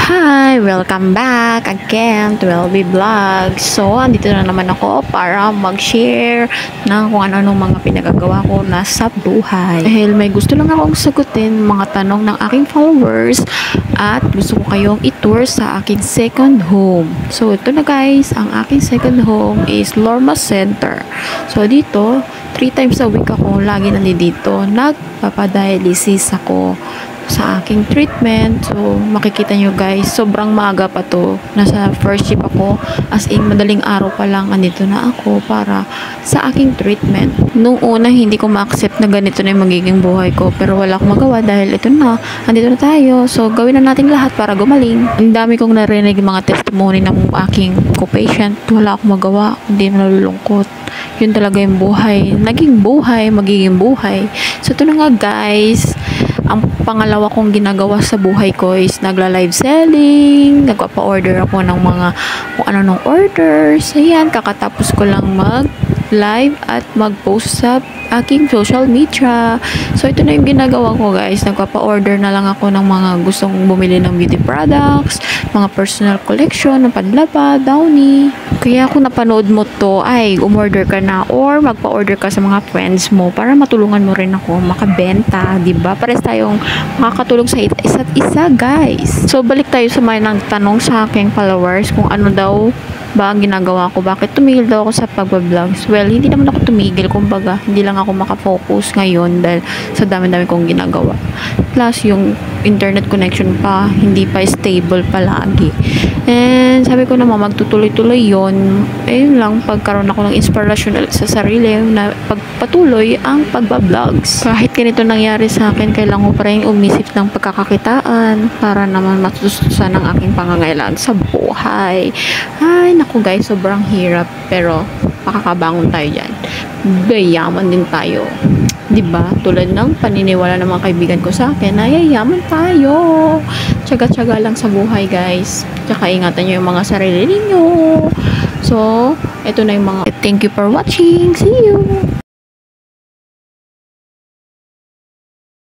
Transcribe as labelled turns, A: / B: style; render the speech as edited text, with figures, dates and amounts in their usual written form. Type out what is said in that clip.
A: Hi! Welcome back again to LB Vlogs. So, andito na naman ako para mag-share ng kung ano-anong mga pinagagawa ko na sa buhay. Dahil may gusto lang akong sagutin mga tanong ng aking followers at gusto ko kayong i-tour sa aking second home. So, ito na guys, ang aking second home is Lorma Center. So, dito, 3 times a week ako lagi nandito. Nagpapadialysis ako sa aking treatment. So, makikita nyo guys, sobrang maaga pa to. Nasa first shift ako. As in, madaling araw pa lang andito na ako para sa aking treatment. Nung una, hindi ko ma-accept na ganito na yung magiging buhay ko. Pero wala akong magawa dahil ito na, andito na tayo. So, gawin na natin lahat para gumaling. Ang dami kong narinig mga testimony ng aking co-patient. Wala akong magawa, hindi nalulungkot. Yun talaga yung buhay. Naging buhay, magiging buhay. So, ito na nga guys. Ang pangalawa kong ginagawa sa buhay ko is nagla-live selling, nagpapa-order ako ng mga kung ano nung orders. Ayan, kakatapos ko lang mag-live at mag-post sa aking social media. So, ito na yung ginagawa ko guys. Nagpapa-order na lang ako ng mga gustong bumili ng beauty products, mga personal collection, ng panlaba, downy. Kaya kung napanood mo to, ay umorder ka na or magpa-order ka sa mga friends mo para matulungan mo rin ako makabenta, diba? Pares tayong makakatulong sa isa't isa, guys. So, balik tayo sa mga nagtanong sa aking followers kung ano daw ba ang ginagawa ko. Bakit tumigil daw ako sa pagbablog? Well, hindi naman ako tumigil. Kumbaga, hindi lang ako makafocus ngayon dahil sa dami-dami kong ginagawa. Plus, yung internet connection pa, hindi pa stable palagi. And sabi ko naman, magtutuloy-tuloy yon. Ayun lang, pagkaroon ako ng inspirasyon sa sarili na pagpatuloy ang pagbablogs. Kahit ganito nangyari sa akin, kailangan ko pa rin umisip ng pagkakakitaan para naman matutusan ang aking pangangailangan sa buhay. Ay, naku guys, sobrang hirap. Pero, makakabangon tayo dyan. Yayaman din tayo. Diba? Tulad ng paniniwala ng mga kaibigan ko sa akin na yayaman tayo. Tsaga-tsaga lang sa buhay guys. Tsaka ingatan nyo yung mga sarili ninyo. So, ito na yung mga thank you for watching. See you!